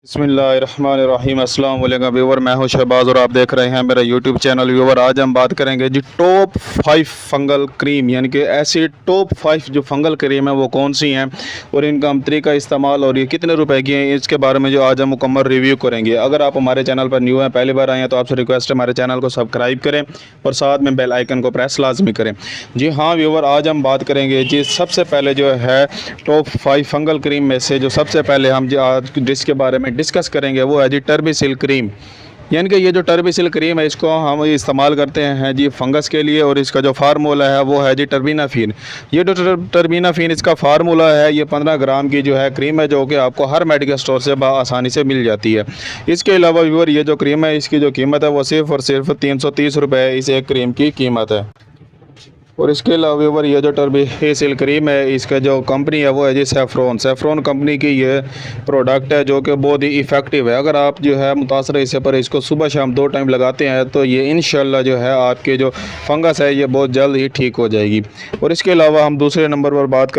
बिस्मिल्लाहिर्रहमानिर्रहीम। अस्सलाम वालेकुम व्यूवर, मैं हूं शहबाज और आप देख रहे हैं मेरा यूट्यूब चैनल। व्यूवर, आज हम बात करेंगे जी टॉप 5 फंगल क्रीम, यानी कि ऐसी टॉप 5 जो फंगल क्रीम है वो कौन सी हैं और इनका हम तरीका इस्तेमाल और ये कितने रुपए की हैं, इसके बारे में जो आज हम मुकम्मल रिव्यू करेंगे। अगर आप हमारे चैनल पर न्यू हैं, पहली बार आए हैं, तो आपसे रिक्वेस्ट है हमारे चैनल को सब्सक्राइब करें और साथ में बेल आइकन को प्रेस लाजमी करें। जी हाँ व्यूवर, आज हम बात करेंगे जी सबसे पहले जो है टॉप 5 फंगल क्रीम में से जो सबसे पहले हम जो आज जिसके बारे में डिस्कस करेंगे वो है जी टर्बिसिल क्रीम। यानी कि ये जो टर्बिसिल क्रीम है इसको हम इस्तेमाल करते हैं जी फंगस के लिए और इसका जो फार्मूला है वो है जी टर्बिनाफिन। ये जो टर्बिनाफिन इसका फार्मूला है, ये 15 ग्राम की जो है क्रीम है जो कि आपको हर मेडिकल स्टोर से आसानी से मिल जाती है। इसके अलावा व्यूअर ये जो क्रीम है इसकी जो कीमत है वो सिर्फ़ और सिर्फ 330 रुपये इस एक क्रीम की कीमत है। और इसके अलावा व्यूअर ये जो टर्बिसिल क्रीम है इसका जो कंपनी है वो है जी सेफ्रॉन कंपनी की ये प्रोडक्ट है जो कि बहुत ही इफ़ेक्टिव है। अगर आप जो है मुतासर हिस्से पर इसको सुबह शाम 2 टाइम लगाते हैं तो ये इंशाल्लाह जो है आपके जो फंगस है ये बहुत जल्द ही ठीक हो जाएगी। और इसके अलावा हम दूसरे नंबर पर बात